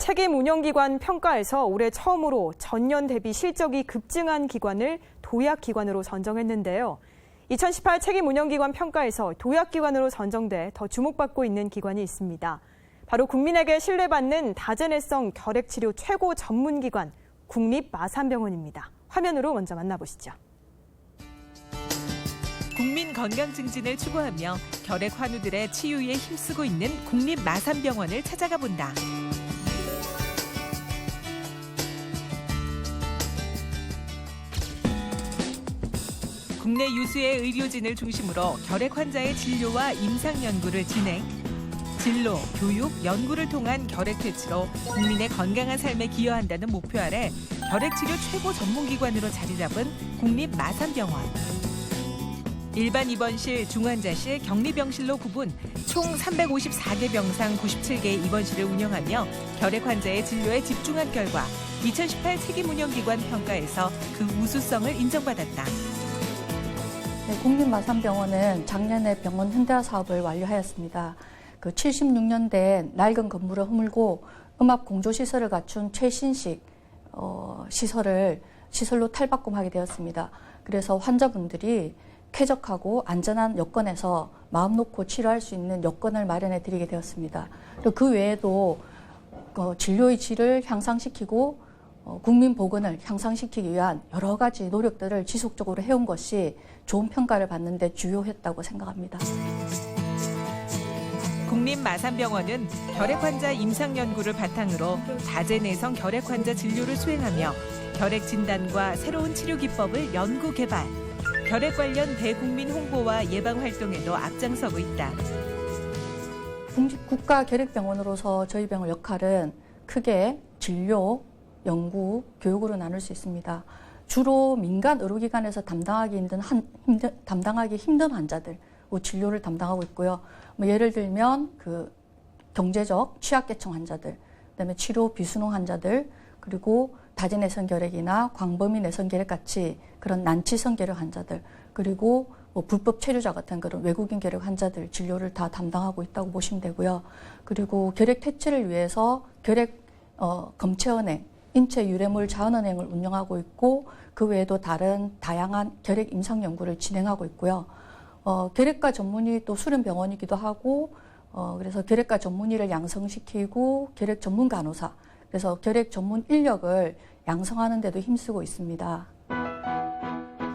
책임 운영기관 평가에서 올해 처음으로 전년 대비 실적이 급증한 기관을 도약기관으로 선정했는데요. 2018 책임 운영기관 평가에서 도약기관으로 선정돼 더 주목받고 있는 기관이 있습니다. 바로 국민에게 신뢰받는 다재내성 결핵치료 최고 전문기관 국립마산병원입니다. 화면으로 먼저 만나보시죠. 국민 건강 증진을 추구하며 결핵 환우들의 치유에 힘쓰고 있는 국립마산병원을 찾아가 본다. 국내 유수의 의료진을 중심으로 결핵 환자의 진료와 임상 연구를 진행, 진로, 교육, 연구를 통한 결핵 퇴치로 국민의 건강한 삶에 기여한다는 목표 아래 결핵치료 최고 전문기관으로 자리 잡은 국립마산병원. 일반 입원실, 중환자실, 격리병실로 구분 총 354개 병상 97개의 입원실을 운영하며 결핵 환자의 진료에 집중한 결과 2018 책임운영기관 평가에서 그 우수성을 인정받았다. 네, 국립마산병원은 작년에 병원 현대화 사업을 완료하였습니다. 그 76년대 낡은 건물을 허물고 음압 공조 시설을 갖춘 최신식 시설로 탈바꿈하게 되었습니다. 그래서 환자분들이 쾌적하고 안전한 여건에서 마음 놓고 치료할 수 있는 여건을 마련해 드리게 되었습니다. 그리고 그 외에도 진료의 질을 향상시키고 국민 보건을 향상시키기 위한 여러 가지 노력들을 지속적으로 해온 것이 좋은 평가를 받는 데 주요했다고 생각합니다. 국립마산병원은 결핵 환자 임상 연구를 바탕으로 다재내성 결핵 환자 진료를 수행하며 결핵 진단과 새로운 치료 기법을 연구 개발, 결핵 관련 대국민 홍보와 예방 활동에도 앞장서고 있다. 국가결핵병원으로서 저희 병원 역할은 크게 진료, 연구, 교육으로 나눌 수 있습니다. 주로 민간 의료기관에서 담당하기 힘든 환자들 진료를 담당하고 있고요. 예를 들면 경제적 취약계층 환자들, 그다음에 치료 비수능 환자들, 그리고 다재내성 결핵이나 광범위 내성 결핵 같이 그런 난치성 결핵 환자들, 그리고 불법 체류자 같은 그런 외국인 결핵 환자들 진료를 다 담당하고 있다고 보시면 되고요. 그리고 결핵 퇴치를 위해서 결핵 검체은행, 인체 유래물 자원은행을 운영하고 있고 그 외에도 다른 다양한 결핵 임상 연구를 진행하고 있고요. 결핵과 전문의 또 수련 병원이기도 하고 그래서 결핵과 전문의를 양성시키고 결핵 전문 간호사, 그래서 결핵 전문 인력을 양성하는 데도 힘쓰고 있습니다.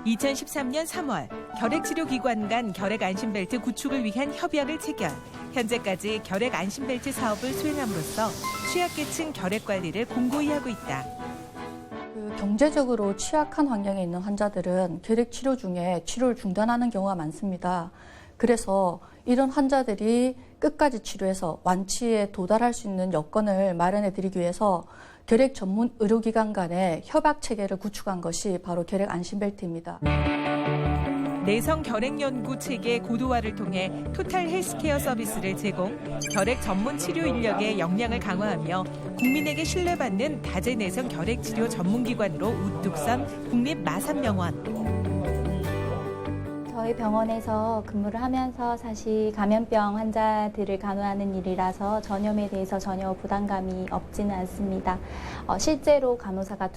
2013년 3월 결핵치료기관 간 결핵안심벨트 구축을 위한 협약을 체결. 현재까지 결핵안심벨트 사업을 수행함으로써 취약계층 결핵관리를 공고히 하고 있다. 경제적으로 취약한 환경에 있는 환자들은 결핵치료 중에 치료를 중단하는 경우가 많습니다. 그래서 이런 환자들이 끝까지 치료해서 완치에 도달할 수 있는 여건을 마련해 드리기 위해서 결핵 전문 의료기관 간의 협약 체계를 구축한 것이 바로 결핵 안심벨트입니다. 내성 결핵 연구 체계 고도화를 통해 토탈 헬스케어 서비스를 제공, 결핵 전문 치료 인력의 역량을 강화하며 국민에게 신뢰받는 다재내성 결핵 치료 전문기관으로 우뚝 선 국립마산병원. 저희 병원에서 근무를 하면서 사실 감염병 환자들을 간호하는 일이라서 전염에 대해서 전혀 부담감이 없지는 않습니다. 실제로 간호사가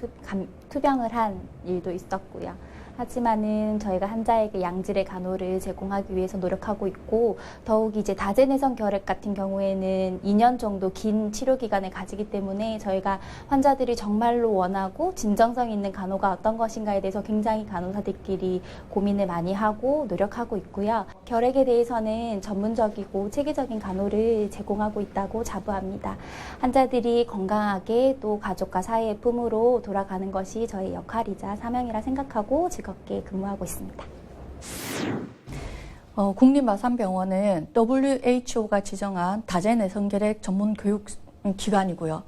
투병을 한 일도 있었고요. 하지만은 저희가 환자에게 양질의 간호를 제공하기 위해서 노력하고 있고, 더욱 이제 다재내성 결핵 같은 경우에는 2년 정도 긴 치료 기간을 가지기 때문에 저희가 환자들이 정말로 원하고 진정성 있는 간호가 어떤 것인가에 대해서 굉장히 간호사들끼리 고민을 많이 하고 노력하고 있고요. 결핵에 대해서는 전문적이고 체계적인 간호를 제공하고 있다고 자부합니다. 환자들이 건강하게 또 가족과 사회의 품으로 돌아가는 것이 저희 역할이자 사명이라 생각하고 즐겁게 근무하고 있습니다. 국립마산병원은 WHO가 지정한 다재내성 결핵 전문 교육 기관이고요.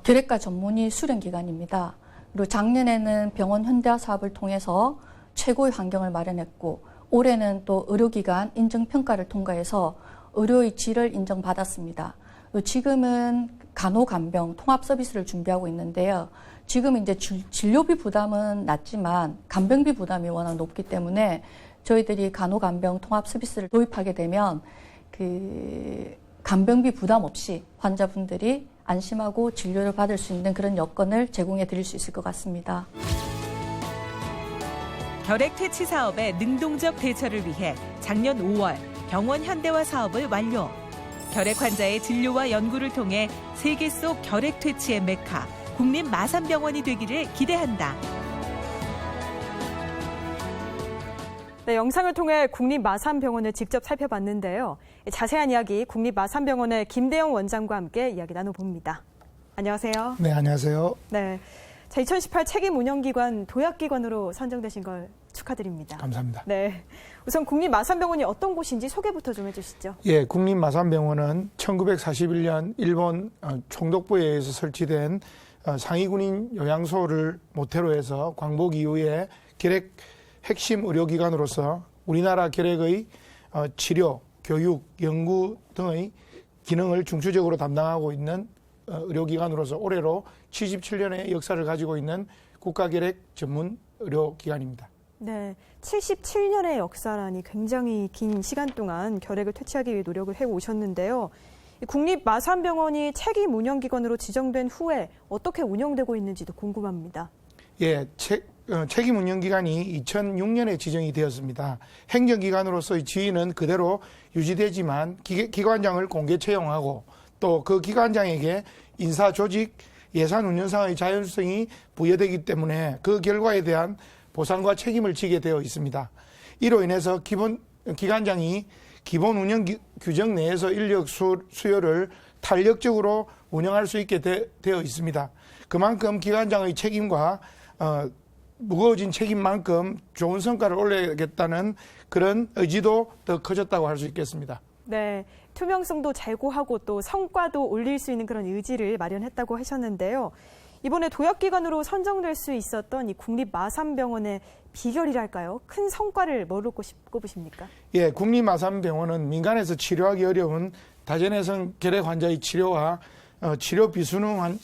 결핵과 전문의 수련 기관입니다. 그리고 작년에는 병원 현대화 사업을 통해서 최고의 환경을 마련했고, 올해는 또 의료기관 인정평가를 통과해서 의료의 질을 인정받았습니다. 지금은 간호간병 통합 서비스를 준비하고 있는데요. 지금 이제 진료비 부담은 낮지만 간병비 부담이 워낙 높기 때문에 저희들이 간호간병 통합 서비스를 도입하게 되면 간병비 부담 없이 환자분들이 안심하고 진료를 받을 수 있는 그런 여건을 제공해 드릴 수 있을 것 같습니다. 결핵 퇴치 사업의 능동적 대처를 위해 작년 5월 병원 현대화 사업을 완료. 결핵 환자의 진료와 연구를 통해 세계 속 결핵 퇴치의 메카 국립마산병원이 되기를 기대한다. 네, 영상을 통해 국립마산병원을 직접 살펴봤는데요. 자세한 이야기 국립마산병원의 김대영 원장과 함께 이야기 나눠봅니다. 안녕하세요. 네, 안녕하세요. 네, 자, 2018 책임 운영기관 도약기관으로 선정되신 걸 축하드립니다. 감사합니다. 네, 우선 국립마산병원이 어떤 곳인지 소개부터 좀 해주시죠. 예, 국립마산병원은 1941년 일본 총독부에 의해서 설치된 상위군인 요양소를 모태로 해서 광복 이후에 결핵 핵심 의료기관으로서 우리나라 결핵의 치료, 교육, 연구 등의 기능을 중추적으로 담당하고 있는 의료기관으로서 올해로 77년의 역사를 가지고 있는 국가결핵 전문 의료기관입니다. 네, 77년의 역사라니 굉장히 긴 시간 동안 결핵을 퇴치하기 위해 노력을 해오셨는데요. 국립마산병원이 책임 운영기관으로 지정된 후에 어떻게 운영되고 있는지도 궁금합니다. 예, 책임 운영기관이 2006년에 지정이 되었습니다. 행정기관으로서의 지위는 그대로 유지되지만 기관장을 공개 채용하고 또 그 기관장에게 인사 조직 예산 운영상의 자율성이 부여되기 때문에 그 결과에 대한 보상과 책임을 지게 되어 있습니다. 이로 인해서 기관장이 기본 운영 규정 내에서 인력 수요를 탄력적으로 운영할 수 있게 되어 있습니다. 그만큼 기관장의 책임과 무거워진 책임만큼 좋은 성과를 올려야겠다는 그런 의지도 더 커졌다고 할 수 있겠습니다. 네, 투명성도 제고하고 또 성과도 올릴 수 있는 그런 의지를 마련했다고 하셨는데요. 이번에 도약기관으로 선정될 수 있었던 이 국립마산병원의 비결이랄까요? 큰 성과를 뭐로 꼽으십니까? 예, 국립마산병원은 민간에서 치료하기 어려운 다전해성 결핵 환자의 치료와 치료 비수능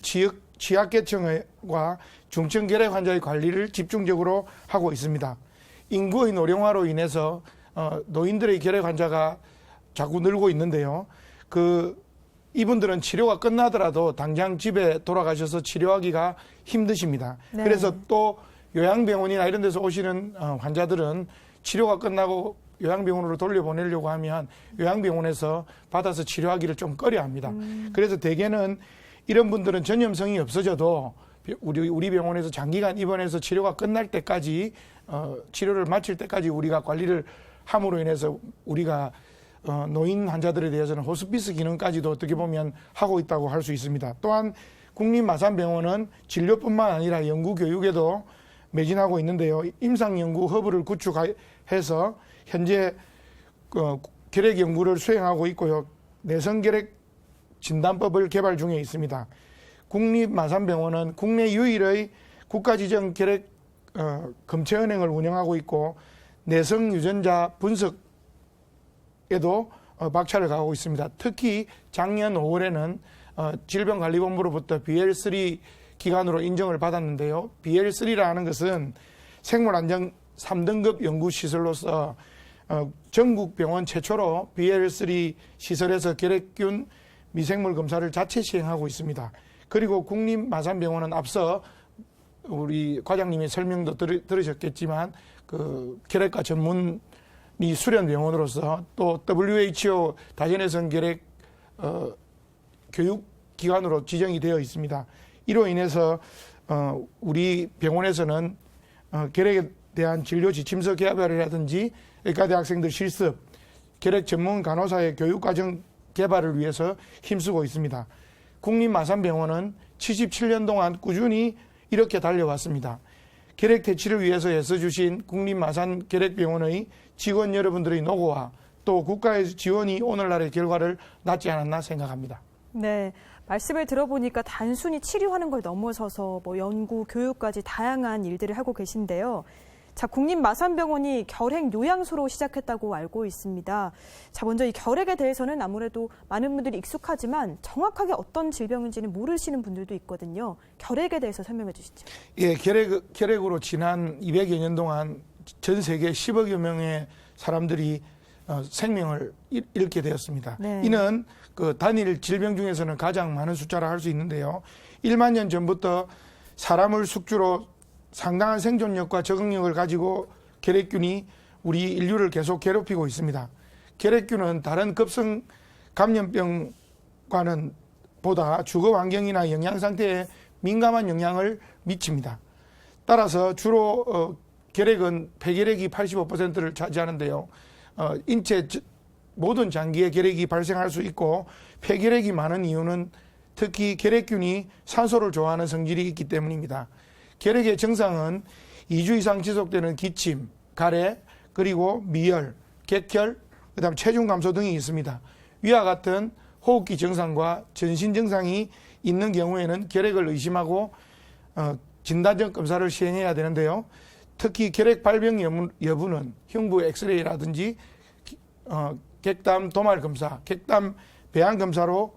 취약계층과 중증 결핵 환자의 관리를 집중적으로 하고 있습니다. 인구의 노령화로 인해서 노인들의 결핵 환자가 자꾸 늘고 있는데요. 이분들은 치료가 끝나더라도 당장 집에 돌아가셔서 치료하기가 힘드십니다. 네. 그래서 또 요양병원이나 이런 데서 오시는 환자들은 치료가 끝나고 요양병원으로 돌려보내려고 하면 요양병원에서 받아서 치료하기를 좀 꺼려합니다. 그래서 대개는 이런 분들은 전염성이 없어져도 우리 병원에서 장기간 입원해서 치료가 끝날 때까지 치료를 마칠 때까지 우리가 관리를 함으로 인해서 우리가 노인 환자들에 대해서는 호스피스 기능까지도 어떻게 보면 하고 있다고 할 수 있습니다. 또한 국립마산병원은 진료뿐만 아니라 연구 교육에도 매진하고 있는데요. 임상연구 허브를 구축해서 현재 결핵 연구를 수행하고 있고요. 내성결핵 진단법을 개발 중에 있습니다. 국립마산병원은 국내 유일의 국가지정 결핵 검체은행을 운영하고 있고 내성 유전자 분석에도 박차를 가하고 있습니다. 특히 작년 5월에는 질병관리본부로부터 BL3 기관으로 인정을 받았는데요. BL3라는 것은 생물안전 3등급 연구시설로서 전국 병원 최초로 BL3 시설에서 결핵균 미생물 검사를 자체 시행하고 있습니다. 그리고 국립마산병원은 앞서 우리 과장님의 설명도 들으셨겠지만 결핵과 전문의 수련 병원으로서 또 WHO 다전해성 결핵 교육기관으로 지정이 되어 있습니다. 이로 인해서 우리 병원에서는 결핵에 대한 진료 지침서 개발이라든지 의과대 학생들 실습, 결핵 전문 간호사의 교육과정 개발을 위해서 힘쓰고 있습니다. 국립마산병원은 77년 동안 꾸준히 이렇게 달려왔습니다. 결핵 퇴치를 위해서 애써주신 국립마산결핵병원의 직원 여러분들의 노고와 또 국가의 지원이 오늘날의 결과를 낳지 않았나 생각합니다. 네, 말씀을 들어보니까 단순히 치료하는 걸 넘어서서 연구, 교육까지 다양한 일들을 하고 계신데요. 자, 국립마산병원이 결핵 요양소로 시작했다고 알고 있습니다. 자, 먼저 이 결핵에 대해서는 아무래도 많은 분들이 익숙하지만 정확하게 어떤 질병인지는 모르시는 분들도 있거든요. 결핵에 대해서 설명해 주시죠. 예, 결핵으로 지난 200여 년 동안 전 세계 10억여 명의 사람들이 생명을 잃게 되었습니다. 네. 이는 그 단일 질병 중에서는 가장 많은 숫자라 할 수 있는데요. 1만 년 전부터 사람을 숙주로 상당한 생존력과 적응력을 가지고 결핵균이 우리 인류를 계속 괴롭히고 있습니다. 결핵균은 다른 급성 감염병과는 보다 주거 환경이나 영양 상태에 민감한 영향을 미칩니다. 따라서 주로 결핵은 폐결핵이 85%를 차지하는데요. 인체 모든 장기에 결핵이 발생할 수 있고 폐결핵이 많은 이유는 특히 결핵균이 산소를 좋아하는 성질이 있기 때문입니다. 결핵의 증상은 2주 이상 지속되는 기침, 가래, 그리고 미열, 객혈, 그다음 체중 감소 등이 있습니다. 위와 같은 호흡기 증상과 전신 증상이 있는 경우에는 결핵을 의심하고 진단적 검사를 시행해야 되는데요. 특히 결핵 발병 여부는 흉부 엑스레이라든지 객담 도말 검사, 객담 배양 검사로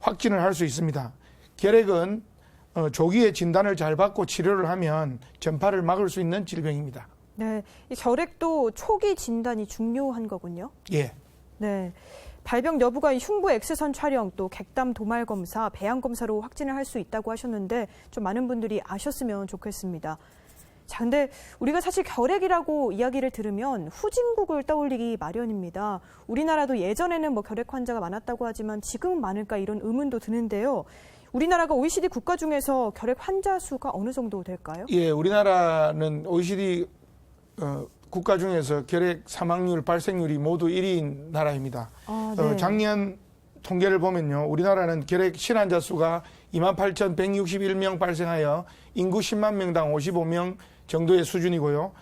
확진을 할 수 있습니다. 결핵은 조기에 진단을 잘 받고 치료를 하면 전파를 막을 수 있는 질병입니다. 네, 이 결핵도 초기 진단이 중요한 거군요. 예. 네, 발병 여부가 흉부 X선 촬영, 또 객담 도말 검사, 배양 검사로 확진을 할 수 있다고 하셨는데 좀 많은 분들이 아셨으면 좋겠습니다. 자, 근데 우리가 사실 결핵이라고 이야기를 들으면 후진국을 떠올리기 마련입니다. 우리나라도 예전에는 뭐 결핵 환자가 많았다고 하지만 지금은 많을까 이런 의문도 드는데요. 우리나라가 OECD 국가 중에서 결핵 환자 수가 어느 정도 될까요? 예, 우리나라는 OECD 국가 중에서 결핵 사망률, 발생률이 모두 1위인 나라입니다. 아, 네. 작년 통계를 보면요. 우리나라는 결핵 실환자 수가 28,161명 발생하여 인구 10만 명당 55명 정도의 수준이고요.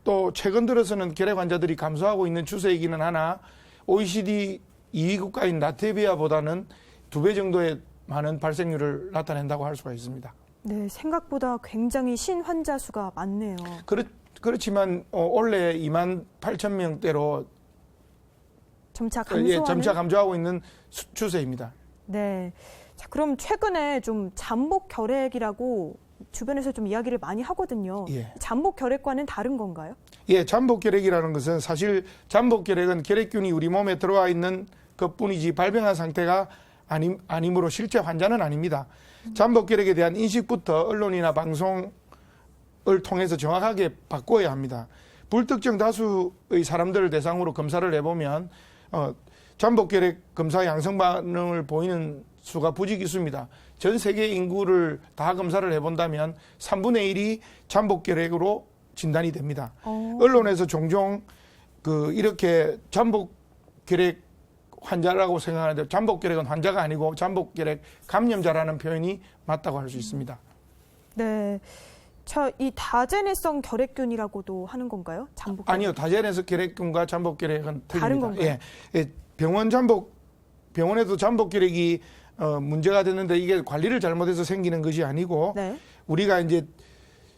또 최근 들어서는 결핵 환자들이 감소하고 있는 추세이기는 하나 OECD 2위 국가인 라트비아보다는 2배 정도의 많은 발생률을 나타낸다고 할 수가 있습니다. 네, 생각보다 굉장히 신환자 수가 많네요. 그렇지만 올해 2만 8천 명대로 점차 감소하는. 점차 감소하고 있는 추세입니다. 네. 자, 그럼 최근에 좀 잠복 결핵이라고 주변에서 좀 이야기를 많이 하거든요. 예. 잠복 결핵과는 다른 건가요? 예, 잠복 결핵이라는 것은 사실 잠복 결핵은 결핵균이 우리 몸에 들어와 있는 것뿐이지 발병한 상태가 아니므로 실제 환자는 아닙니다. 잠복 결핵에 대한 인식부터 언론이나 방송을 통해서 정확하게 바꿔야 합니다. 불특정 다수의 사람들을 대상으로 검사를 해보면 잠복 결핵 검사 양성 반응을 보이는 수가 부지기수입니다. 전 세계 인구를 다 검사를 해본다면 3분의 1이 잠복 결핵으로 진단이 됩니다. 언론에서 종종 이렇게 잠복 결핵 환자라고 생각하는데 잠복 결핵은 환자가 아니고 잠복 결핵 감염자라는 표현이 맞다고 할 수 있습니다. 네. 자, 이 다제내성 결핵균이라고도 하는 건가요? 잠복 결핵? 아니요. 다제내성 결핵균과 잠복 결핵은 틀립니다. 다른 건가요? 예. 병원에도 잠복 결핵이 문제가 됐는데 이게 관리를 잘못해서 생기는 것이 아니고 네. 우리가 이제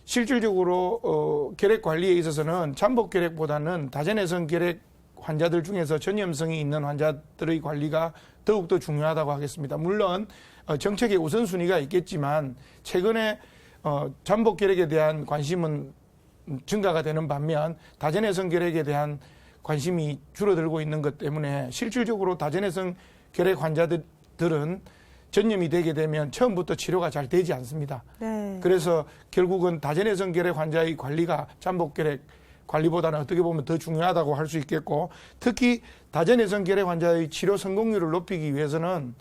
실질적으로 결핵 관리에 있어서는 잠복 결핵보다는 다제내성 결핵 환자들 중에서 전염성이 있는 환자들의 관리가 더욱더 중요하다고 하겠습니다. 물론 정책의 우선순위가 있겠지만 최근에 잠복 결핵에 대한 관심은 증가가 되는 반면 다제내성 결핵에 대한 관심이 줄어들고 있는 것 때문에 실질적으로 다제내성 결핵 환자들은 전염이 되게 되면 처음부터 치료가 잘 되지 않습니다. 네. 그래서 결국은 다제내성 결핵 환자의 관리가 잠복 결핵 관리보다는 어떻게 보면 더 중요하다고 할 수 있겠고, 특히 다제내성 결핵 환자의 치료 성공률을 높이기 위해서는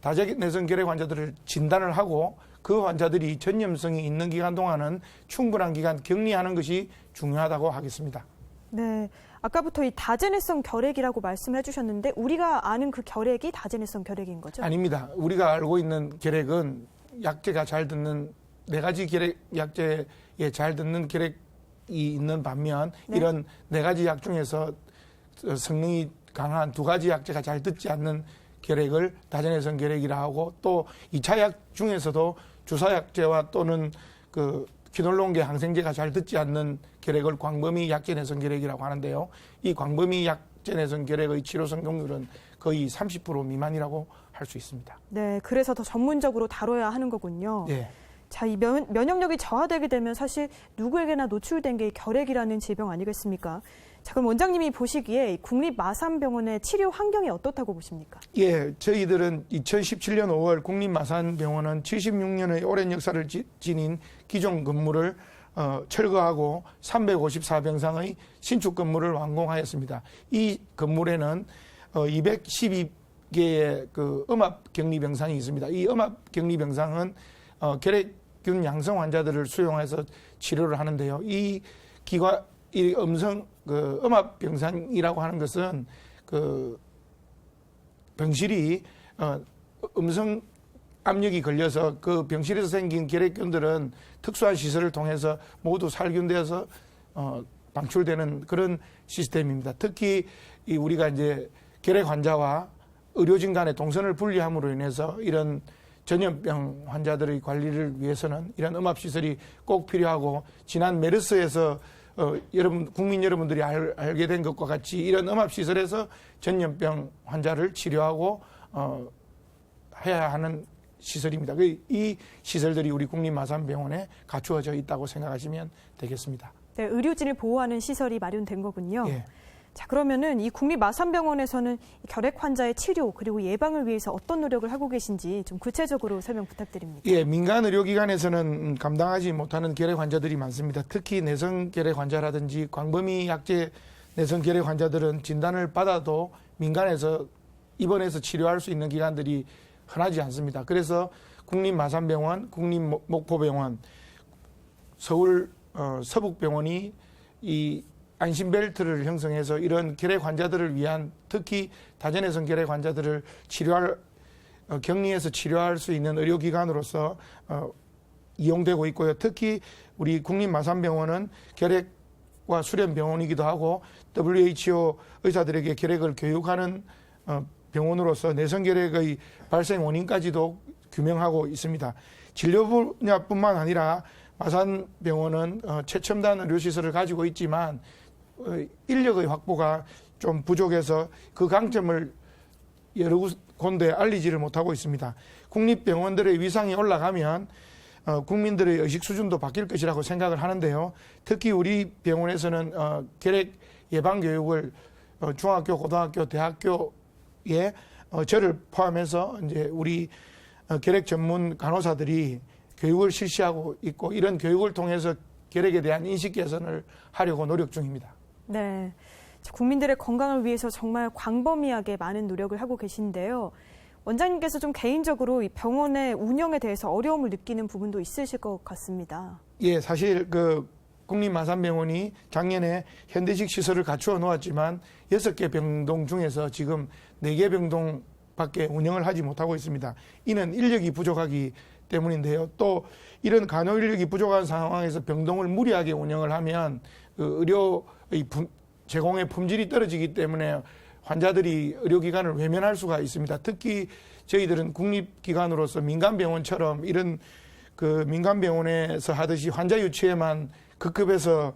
다제내성 결핵 환자들을 진단을 하고 그 환자들이 전염성이 있는 기간 동안은 충분한 기간 격리하는 것이 중요하다고 하겠습니다. 네. 아까부터 이 다제내성 결핵이라고 말씀을 해주셨는데 우리가 아는 그 결핵이 다제내성 결핵인 거죠? 아닙니다. 우리가 알고 있는 결핵은 약제가 잘 듣는 4가지 결핵 약제에 잘 듣는 결핵이 있는 반면 네. 이런 4가지 약 중에서 성능이 강한 2가지 약제가 잘 듣지 않는 결핵을 다제내성 결핵이라 하고, 또 2차 약 중에서도 주사약제와 또는 키놀론계 항생제가 잘 듣지 않는 결핵을 광범위 약제내성 결핵이라고 하는데요. 이 광범위 약제내성 결핵의 치료 성공률은 거의 30% 미만이라고 할 수 있습니다. 네. 그래서 더 전문적으로 다뤄야 하는 거군요. 예. 자, 이 면역력이 저하되게 되면 사실 누구에게나 노출된 게 결핵이라는 질병 아니겠습니까? 자, 그럼 원장님이 보시기에 이 국립마산병원의 치료 환경이 어떻다고 보십니까? 예, 저희들은 2017년 5월 국립마산병원은 76년의 오랜 역사를 지닌 기존 건물을 철거하고 354병상의 신축 건물을 완공하였습니다. 이 건물에는 212개의 그 음압격리병상이 있습니다. 이 음압격리병상은 결핵균 양성 환자들을 수용해서 치료를 하는데요. 이 음압병상이라고 하는 것은 그 병실이 음성 압력이 걸려서 그 병실에서 생긴 결핵균들은 특수한 시설을 통해서 모두 살균되어서 방출되는 그런 시스템입니다. 특히 우리가 이제 결핵 환자와 의료진 간의 동선을 분리함으로 인해서 이런 전염병 환자들의 관리를 위해서는 이런 음압시설이 꼭 필요하고, 지난 메르스에서 국민 여러분들이 알게 된 것과 같이 이런 음압시설에서 전염병 환자를 치료하고 해야 하는 시설입니다. 이 시설들이 우리 국립마산병원에 갖추어져 있다고 생각하시면 되겠습니다. 네, 의료진을 보호하는 시설이 마련된 거군요. 예. 자, 그러면은 이 국립마산병원에서는 결핵 환자의 치료 그리고 예방을 위해서 어떤 노력을 하고 계신지 좀 구체적으로 설명 부탁드립니다. 예, 민간 의료기관에서는 감당하지 못하는 결핵 환자들이 많습니다. 특히 내성 결핵 환자라든지 광범위 약제 내성 결핵 환자들은 진단을 받아도 민간에서 입원해서 치료할 수 있는 기관들이 흔하지 않습니다. 그래서 국립마산병원, 국립목포병원, 서울 서북병원이 이 안심벨트를 형성해서 이런 결핵 환자들을 위한, 특히 다전해성 결핵 환자들을 격리해서 치료할 수 있는 의료기관으로서 이용되고 있고요. 특히 우리 국립마산병원은 결핵과 수련병원이기도 하고 WHO 의사들에게 결핵을 교육하는 병원으로서 내성결핵의 발생 원인까지도 규명하고 있습니다. 진료 분야뿐만 아니라 마산병원은 최첨단 의료시설을 가지고 있지만 인력의 확보가 좀 부족해서 그 강점을 여러 군데 알리지를 못하고 있습니다. 국립병원들의 위상이 올라가면 국민들의 의식 수준도 바뀔 것이라고 생각을 하는데요. 특히 우리 병원에서는 결핵 예방 교육을 중학교, 고등학교, 대학교에 저를 포함해서 이제 우리 결핵 전문 간호사들이 교육을 실시하고 있고, 이런 교육을 통해서 결핵에 대한 인식 개선을 하려고 노력 중입니다. 네, 국민들의 건강을 위해서 정말 광범위하게 많은 노력을 하고 계신데요. 원장님께서 좀 개인적으로 이 병원의 운영에 대해서 어려움을 느끼는 부분도 있으실 것 같습니다. 예, 사실 국립마산병원이 작년에 현대식 시설을 갖추어 놓았지만 6개 병동 중에서 지금 4개 병동밖에 운영을 하지 못하고 있습니다. 이는 인력이 부족하기 때문인데요. 또 이런 간호 인력이 부족한 상황에서 병동을 무리하게 운영을 하면 의료의 제공의 품질이 떨어지기 때문에 환자들이 의료기관을 외면할 수가 있습니다. 특히 저희들은 국립기관으로서 민간병원처럼 이런 민간병원에서 하듯이 환자 유치에만 급급해서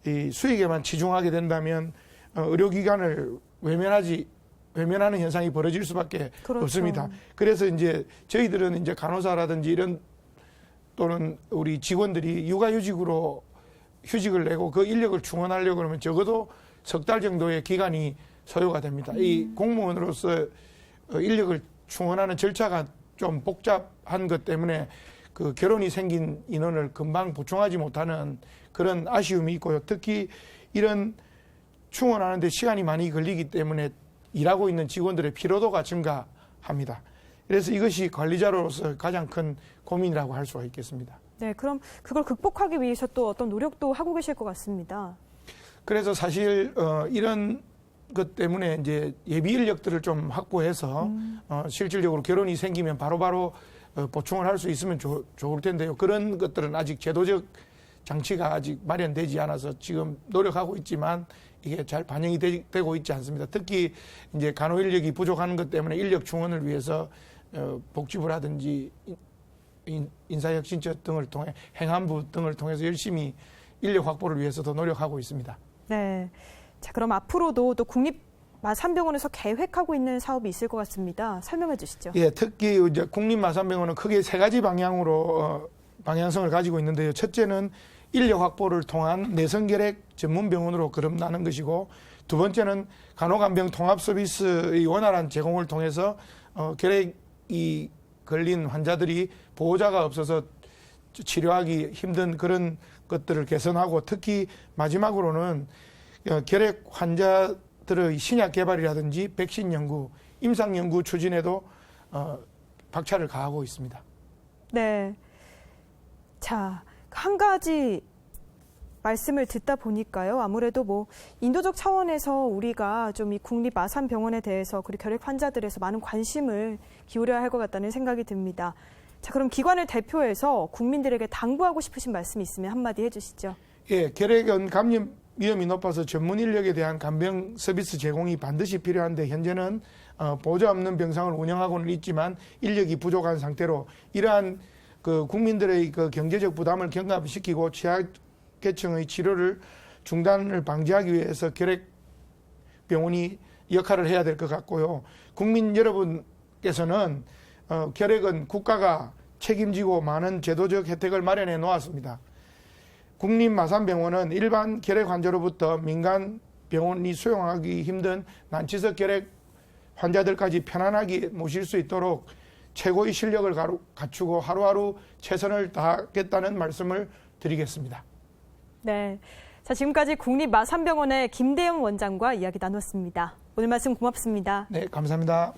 이 수익에만 치중하게 된다면 의료기관을 외면하는 현상이 벌어질 수밖에 그렇죠. 없습니다. 그래서 이제 저희들은 이제 간호사라든지 이런 또는 우리 직원들이 육아휴직으로 휴직을 내고 그 인력을 충원하려고 그러면 적어도 석 달 정도의 기간이 소요가 됩니다. 이 공무원으로서 인력을 충원하는 절차가 좀 복잡한 것 때문에 결혼이 생긴 인원을 금방 보충하지 못하는 그런 아쉬움이 있고요. 특히 이런 충원하는 데 시간이 많이 걸리기 때문에 일하고 있는 직원들의 피로도가 증가합니다. 그래서 이것이 관리자로서 가장 큰 고민이라고 할 수가 있겠습니다. 네, 그럼 그걸 극복하기 위해서 또 어떤 노력도 하고 계실 것 같습니다. 그래서 사실 이런 것 때문에 이제 예비 인력들을 좀 확보해서 실질적으로 결혼이 생기면 바로바로 보충을 할 수 있으면 좋을 텐데요. 그런 것들은 아직 제도적 장치가 아직 마련되지 않아서 지금 노력하고 있지만 이게 잘 반영이 되고 있지 않습니다. 특히 이제 간호 인력이 부족한 것 때문에 인력 충원을 위해서 복지부라든지 인사혁신처 등을 통해 행안부 등을 통해서 열심히 인력 확보를 위해서도 노력하고 있습니다. 네, 자 그럼 앞으로도 또 국립마산병원에서 계획하고 있는 사업이 있을 것 같습니다. 설명해 주시죠. 예, 특히 이제 국립마산병원은 크게 3가지 방향으로 방향성을 가지고 있는데요. 첫째는 인력 확보를 통한 내성결핵 전문 병원으로 거듭나는 것이고, 두 번째는 간호간병 통합 서비스의 원활한 제공을 통해서 결핵이 걸린 환자들이 보호자가 없어서 치료하기 힘든 그런 것들을 개선하고, 특히 마지막으로는 결핵 환자들의 신약 개발이라든지 백신 연구, 임상 연구 추진에도 박차를 가하고 있습니다. 네. 자, 한 가지 말씀을 듣다 보니까요. 아무래도 뭐 인도적 차원에서 우리가 좀 이 국립마산병원에 대해서 그리고 결핵 환자들에서 많은 관심을 기울여야 할 것 같다는 생각이 듭니다. 자, 그럼 기관을 대표해서 국민들에게 당부하고 싶으신 말씀이 있으면 한마디 해주시죠. 예, 결핵은 감염 위험이 높아서 전문 인력에 대한 간병 서비스 제공이 반드시 필요한데, 현재는 보호자 없는 병상을 운영하고는 있지만 인력이 부족한 상태로 이러한 그 국민들의 그 경제적 부담을 경감시키고 취약계층의 치료를 중단을 방지하기 위해서 결핵병원이 역할을 해야 될 것 같고요. 국민 여러분께서는 결핵은 국가가 책임지고 많은 제도적 혜택을 마련해 놓았습니다. 국립마산병원은 일반 결핵 환자로부터 민간 병원이 수용하기 힘든 난치석 결핵 환자들까지 편안하게 모실 수 있도록 최고의 실력을 갖추고 하루하루 최선을 다하겠다는 말씀을 드리겠습니다. 네. 자, 지금까지 국립마산병원의 김대영 원장과 이야기 나눴습니다. 오늘 말씀 고맙습니다. 네, 감사합니다.